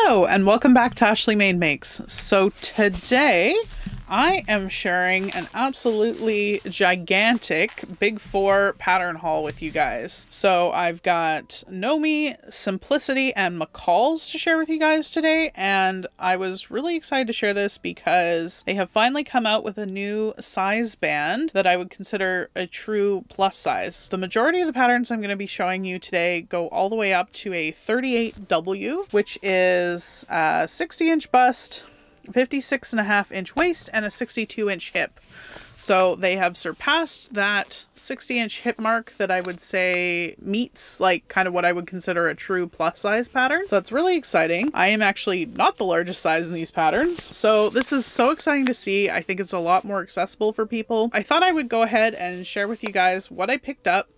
Hello and welcome back to Ashley Main Makes. So today I am sharing an absolutely gigantic Big 4 pattern haul with you guys. So I've got Knowme, Simplicity, and McCalls to share with you guys today, and I was really excited to share this because they have finally come out with a new size band that I would consider a true plus size. The majority of the patterns I'm going to be showing you today go all the way up to a 38W, which is a 60-inch bust, 56.5-inch waist, and a 62-inch hip. So they have surpassed that 60-inch hip mark that I would say meets like kind of what I would consider a true plus size pattern. So that's really exciting. I am actually not the largest size in these patterns, so this is so exciting to see. I think it's a lot more accessible for people. I thought I would go ahead and share with you guys what I picked up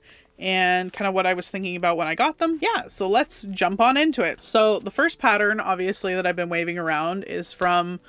and kind of what I was thinking about when I got them. Yeah, so let's jump on into it. So the first pattern, obviously, that I've been waving around is from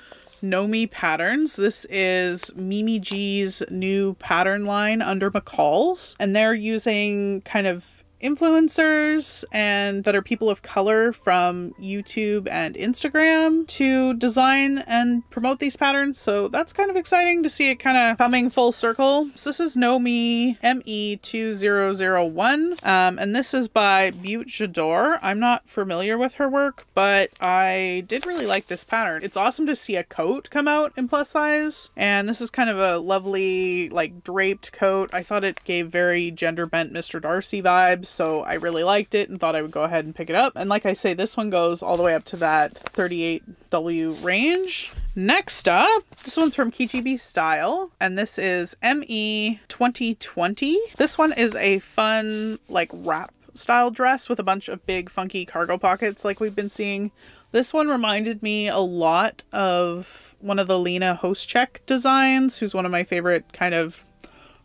Knowme Patterns. This is Mimi G's new pattern line under McCalls, and they're using kind of influencers and that are people of color from YouTube and Instagram to design and promote these patterns. So that's kind of exciting to see it kind of coming full circle. So this is Knowme ME2001, and this is by Butte Jador. I'm not familiar with her work, but I did really like this pattern. It's awesome to see a coat come out in plus size, and this is kind of a lovely like draped coat. I thought it gave very gender bent Mr. Darcy vibes, so I really liked it and thought I would go ahead and pick it up. And like I say, this one goes all the way up to that 38W range. Next up, this one's from KGB Style, and this is ME2020. This one is a fun like wrap style dress with a bunch of big funky cargo pockets like we've been seeing. This one reminded me a lot of one of the Lena Hoschek designs, who's one of my favorite kind of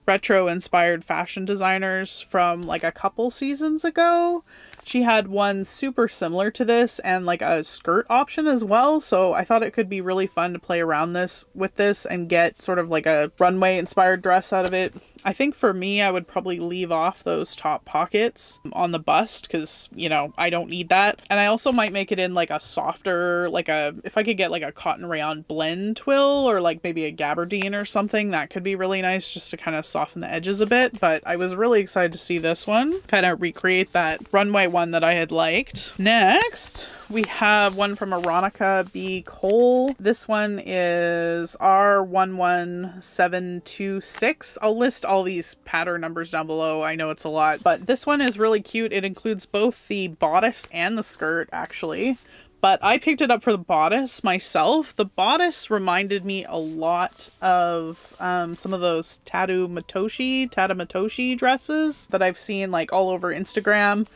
retro inspired fashion designers from like a couple seasons ago. She had one super similar to this and like a skirt option as well, so I thought it could be really fun to play around with this and get sort of like a runway inspired dress out of it. I think for me, I would probably leave off those top pockets on the bust because, you know, I don't need that. And I also might make it in like a softer, like if I could get like a cotton rayon blend twill or like maybe a gabardine or something, that could be really nice just to kind of soften the edges a bit. But I was really excited to see this one, kind of recreate that runway one that I had liked. Next, we have one from Aronica B. Cole. This one is R11726. I'll list all these pattern numbers down below. I know it's a lot, but this one is really cute. It includes both the bodice and the skirt, actually. But I picked it up for the bodice myself. The bodice reminded me a lot of some of those Tata Matoshi dresses that I've seen like all over Instagram.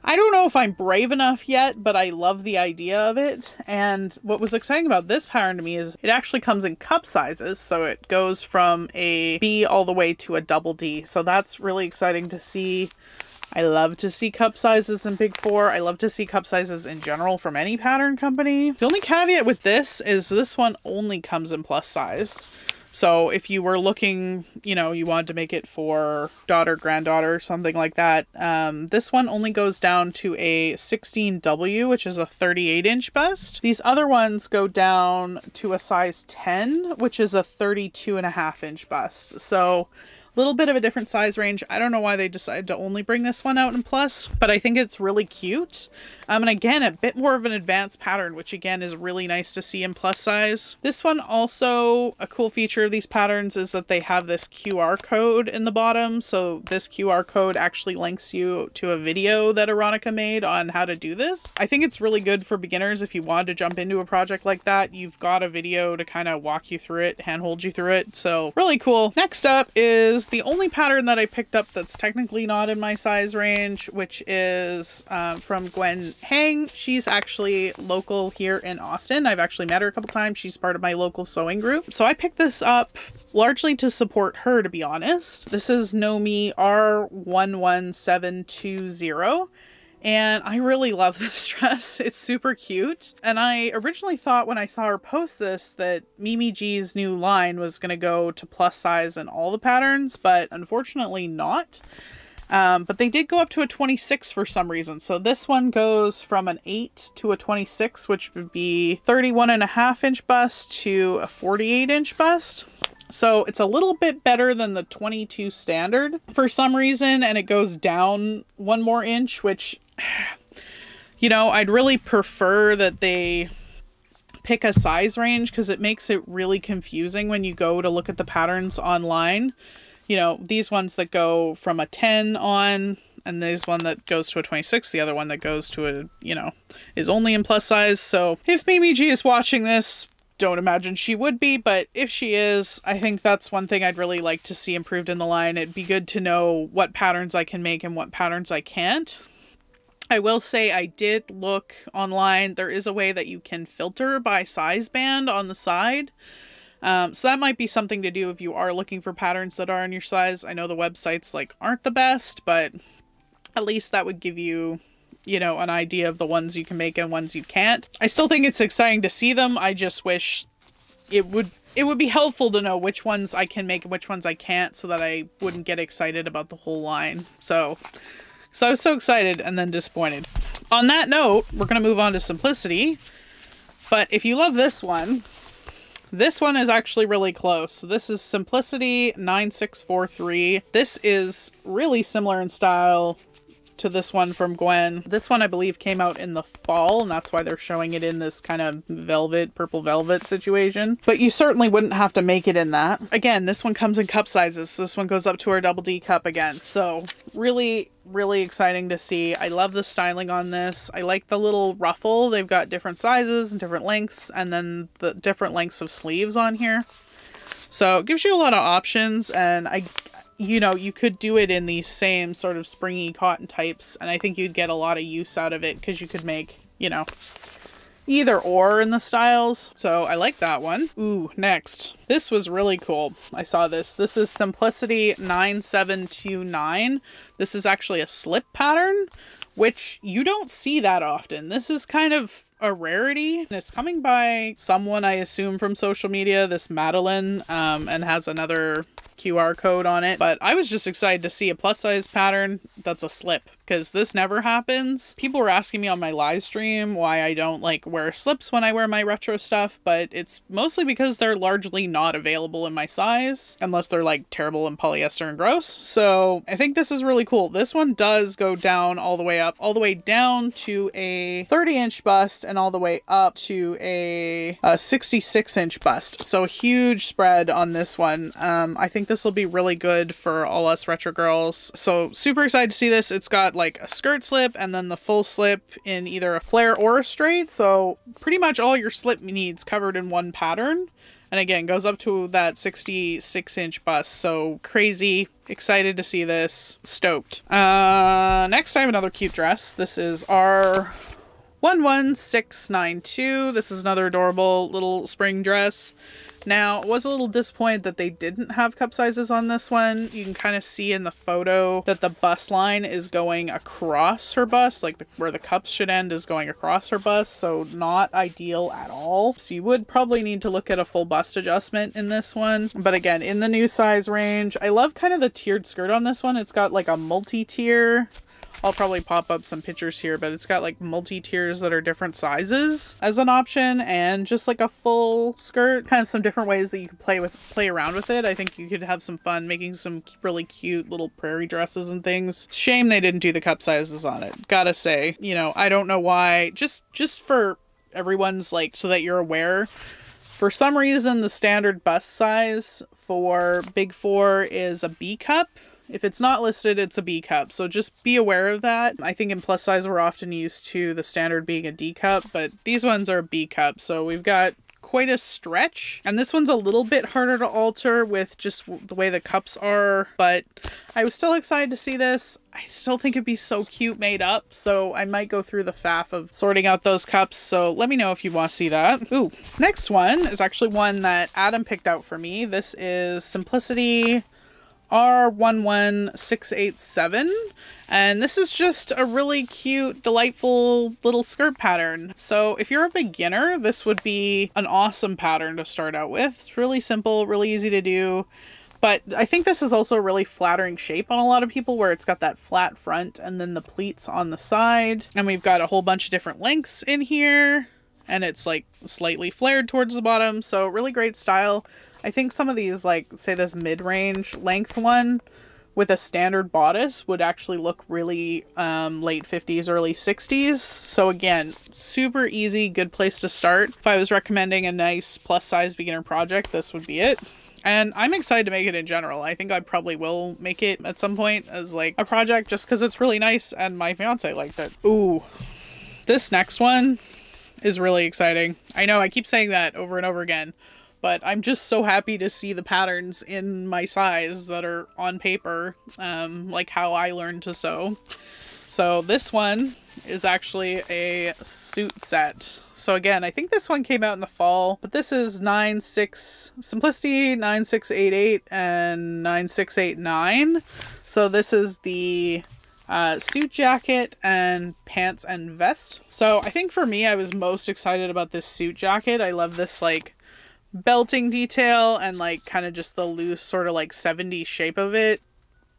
I don't know if I'm brave enough yet, but I love the idea of it. And what was exciting about this pattern to me is it actually comes in cup sizes. So it goes from a B all the way to a double D. So that's really exciting to see. I love to see cup sizes in Big 4. I love to see cup sizes in general from any pattern company. The only caveat with this is this one only comes in plus size. So if you were looking, you know, you wanted to make it for daughter, granddaughter, something like that, this one only goes down to a 16W, which is a 38-inch bust. These other ones go down to a size 10, which is a 32.5-inch bust. So a little bit of a different size range. I don't know why they decided to only bring this one out in plus, but I think it's really cute. And again, a bit more of an advanced pattern, which again is really nice to see in plus size. This one also, a cool feature of these patterns is that they have this QR code in the bottom. So this QR code actually links you to a video that Aronica made on how to do this. I think it's really good for beginners. If you wanted to jump into a project like that, you've got a video to kind of walk you through it, handhold you through it. So really cool. Next up is the only pattern that I picked up that's technically not in my size range, which is from Gwen Hang. She's actually local here in Austin. I've actually met her a couple times. She's part of my local sewing group. So I picked this up largely to support her, to be honest. This is Knowme R11720. And I really love this dress. It's super cute. And I originally thought when I saw her post this that Mimi G's new line was going to go to plus size in all the patterns, but unfortunately not. But they did go up to a 26 for some reason. So this one goes from an 8 to a 26, which would be 31.5-inch bust to a 48-inch bust. So it's a little bit better than the 22 standard for some reason, and it goes down 1 more inch, which, you know, I'd really prefer that they pick a size range because it makes it really confusing when you go to look at the patterns online. You know, these ones that go from a 10 on, and there's one that goes to a 26, the other one that goes to a, you know, is only in plus size. So if Mimi G is watching this, don't imagine she would be, but if she is, I think that's one thing I'd really like to see improved in the line. It'd be good to know what patterns I can make and what patterns I can't. I will say I did look online. There is a way that you can filter by size band on the side. So that might be something to do if you are looking for patterns that are in your size. I know the websites like aren't the best, but at least that would give you, you know, an idea of the ones you can make and ones you can't. I still think it's exciting to see them. I just wish it would be helpful to know which ones I can make and which ones I can't, so that I wouldn't get excited about the whole line. So I was so excited and then disappointed. On that note, we're going to move on to Simplicity. But if you love this one is actually really close. So this is Simplicity 9643. This is really similar in style to this one from Gwen. This one I believe came out in the fall, and that's why they're showing it in this kind of velvet, purple velvet situation. But you certainly wouldn't have to make it in that. Again, this one comes in cup sizes. So this one goes up to our double D cup again. So really, really exciting to see. I love the styling on this. I like the little ruffle. They've got different sizes and different lengths, and then the different lengths of sleeves on here. So it gives you a lot of options, and you know, you could do it in these same sort of springy cotton types, and I think you'd get a lot of use out of it because you could make, you know, either or in the styles. So I like that one. Ooh, next. This was really cool. I saw this. This is Simplicity 9729. This is actually a slip pattern, which you don't see that often. This is kind of a rarity. It's coming by someone, I assume, from social media, this Madeline, and has another QR code on it. But I was just excited to see a plus size pattern that's a slip, because this never happens. People were asking me on my live stream why I don't like wear slips when I wear my retro stuff, but it's mostly because they're largely not available in my size unless they're like terrible and polyester and gross. So I think this is really cool. This one does go down all the way up, all the way down to a 30-inch bust and all the way up to a 66-inch bust. So a huge spread on this one. I think this will be really good for all us retro girls. So super excited to see this. It's got like a skirt slip and then the full slip in either a flare or a straight. So pretty much all your slip needs covered in one pattern. And again, goes up to that 66-inch bust. So crazy. Excited to see this. Stoked. Next I have another cute dress. This is our 11692. This is another adorable little spring dress. Now, I was a little disappointed that they didn't have cup sizes on this one. You can kind of see in the photo that the bust line is going across her bust, like where the cups should end is going across her bust, so not ideal at all. So you would probably need to look at a full bust adjustment in this one. But again, in the new size range, I love kind of the tiered skirt on this one. It's got like a multi-tier. I'll probably pop up some pictures here, but it's got like multi-tiers that are different sizes as an option, and just like a full skirt, kind of some different ways that you can play around with it. I think you could have some fun making some really cute little prairie dresses and things. Shame they didn't do the cup sizes on it. Gotta say, you know, I don't know why. Just for everyone's, like, so that you're aware, for some reason the standard bust size for Big Four is a B cup. If it's not listed, it's a B cup. So just be aware of that. I think in plus size, we're often used to the standard being a D cup, but these ones are B cup. So we've got quite a stretch. And this one's a little bit harder to alter with just the way the cups are, but I was still excited to see this. I still think it'd be so cute made up. So I might go through the faff of sorting out those cups. So let me know if you want to see that. Ooh, next one is actually one that Adam picked out for me. This is Simplicity R11687, and this is just a really cute, delightful little skirt pattern. So if you're a beginner, this would be an awesome pattern to start out with. It's really simple, really easy to do. But I think this is also a really flattering shape on a lot of people, where it's got that flat front and then the pleats on the side. And we've got a whole bunch of different lengths in here. And it's like slightly flared towards the bottom. So really great style. I think some of these, like say this mid-range length one with a standard bodice would actually look really late 50s, early 60s. So again, super easy, good place to start. If I was recommending a nice plus size beginner project, this would be it. And I'm excited to make it in general. I think I probably will make it at some point as like a project just because it's really nice and my fiance liked it. Ooh, this next one is really exciting. I know I keep saying that over and over again, but I'm just so happy to see the patterns in my size that are on paper, like how I learned to sew. So this one is actually a suit set. So again, I think this one came out in the fall, but this is 9/6 Simplicity, 9688 and 9689. So this is the suit jacket and pants and vest. So I think for me, I was most excited about this suit jacket. I love this like belting detail and like kind of just the loose sort of like 70s shape of it.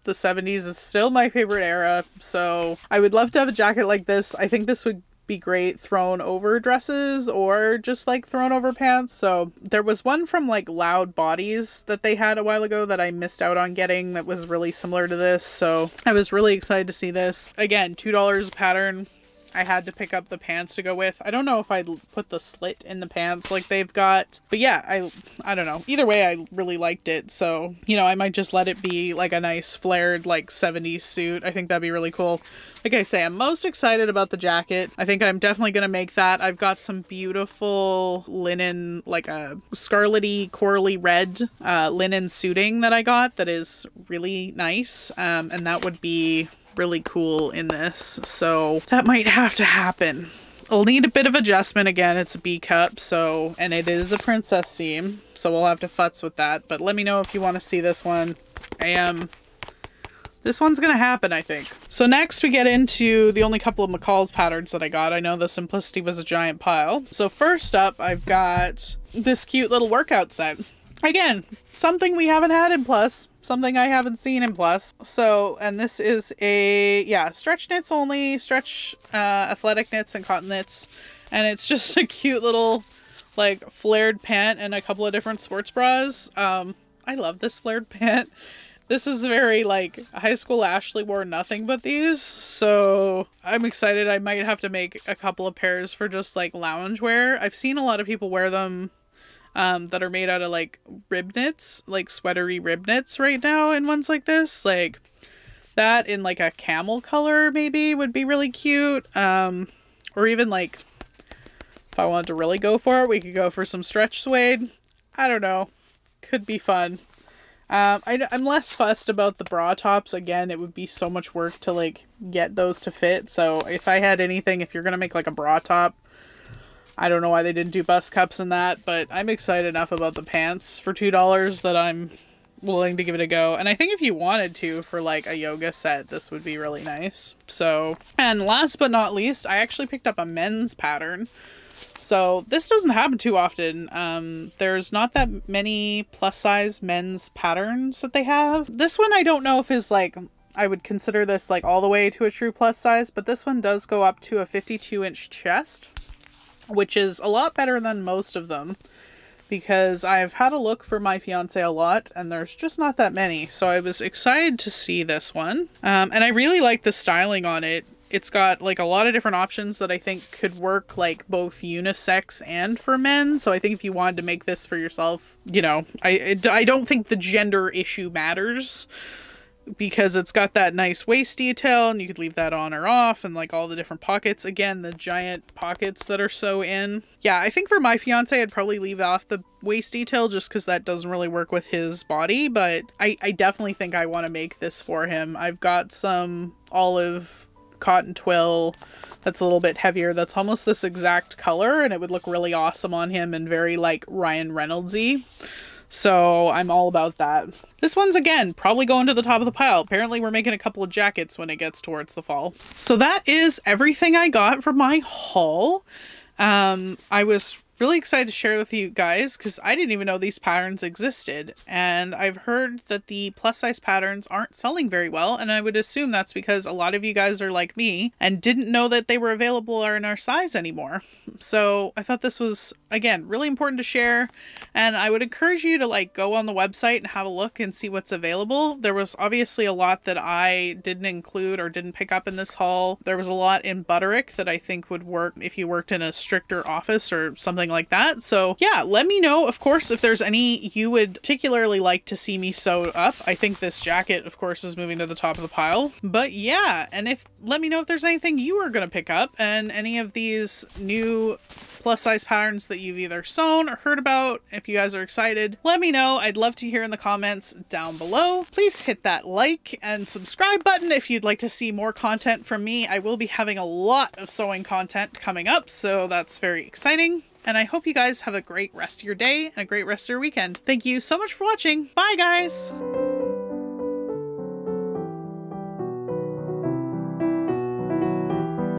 The 70s is still my favorite era, so I would love to have a jacket like this. I think this would be great thrown over dresses or just like thrown over pants. So there was one from like Loud Bodies that they had a while ago that I missed out on getting that was really similar to this, so I was really excited to see this. Again, $2 a pattern. I had to pick up the pants to go with. I don't know if I'd put the slit in the pants like they've got, but yeah, I don't know. Either way, I really liked it. So, you know, I might just let it be like a nice flared like 70s suit. I think that'd be really cool. Like I say, I'm most excited about the jacket. I think I'm definitely going to make that. I've got some beautiful linen, like a scarlety, corally red linen suiting that I got that is really nice. And that would be really cool in this, so that might have to happen. I'll need a bit of adjustment. Again, it's a B cup, so, and it is a princess seam, so we'll have to futz with that, but let me know if you want to see this one. This one's gonna happen, I think. So next we get into the only couple of McCalls patterns that I got. I know the Simplicity was a giant pile. So first up, I've got this cute little workout set. Again, something we haven't had in Plus, something I haven't seen in Plus. So, and this is a, yeah, stretch knits only, stretch athletic knits and cotton knits. And it's just a cute little, like, flared pant and a couple of different sports bras. I love this flared pant. This is very, like, high school Ashley wore nothing but these. So, I'm excited. I might have to make a couple of pairs for just, like, loungewear. I've seen a lot of people wear them that are made out of like rib knits, like sweatery rib knits right now in ones like this. Like that in like a camel color maybe would be really cute. Or even like if I wanted to really go for it, we could go for some stretch suede. I don't know. Could be fun. I'm less fussed about the bra tops. Again, it would be so much work to like get those to fit. So if I had anything, if you're gonna make like a bra top, I don't know why they didn't do bust cups in that, but I'm excited enough about the pants for $2 that I'm willing to give it a go. And I think if you wanted to for like a yoga set, this would be really nice. So, and last but not least, I actually picked up a men's pattern. So this doesn't happen too often. There's not that many plus size men's patterns that they have. This one I don't know if is like, I would consider this like all the way to a true plus size, but this one does go up to a 52-inch chest, which is a lot better than most of them because I've had a look for my fiance a lot and there's just not that many. So I was excited to see this one. And I really like the styling on it. It's got like a lot of different options that I think could work like both unisex and for men. So I think if you wanted to make this for yourself, you know, I don't think the gender issue matters, because it's got that nice waist detail and you could leave that on or off and like all the different pockets. Again, the giant pockets that are so in. Yeah, I think for my fiance, I'd probably leave off the waist detail just because that doesn't really work with his body. But I definitely think I want to make this for him. I've got some olive cotton twill that's a little bit heavier. That's almost this exact color and it would look really awesome on him and very like Ryan Reynolds-y. So I'm all about that. This one's, again, probably going to the top of the pile. Apparently we're making a couple of jackets when it gets towards the fall. So that is everything I got for my haul. I was really excited to share with you guys because I didn't even know these patterns existed. And I've heard that the plus size patterns aren't selling very well. And I would assume that's because a lot of you guys are like me and didn't know that they were available or in our size anymore. So I thought this was, again, really important to share. And I would encourage you to like go on the website and have a look and see what's available. There was obviously a lot that I didn't include or didn't pick up in this haul. There was a lot in Butterick that I think would work if you worked in a stricter office or something like that. So yeah, let me know, of course, if there's any you would particularly like to see me sew up. I think this jacket, of course, is moving to the top of the pile. But yeah, and let me know if there's anything you are going to pick up and any of these new plus size patterns that you've either sewn or heard about. If you guys are excited, let me know. I'd love to hear in the comments down below. Please hit that like and subscribe button if you'd like to see more content from me. I will be having a lot of sewing content coming up, so that's very exciting. And I hope you guys have a great rest of your day and a great rest of your weekend. Thank you so much for watching. Bye, guys!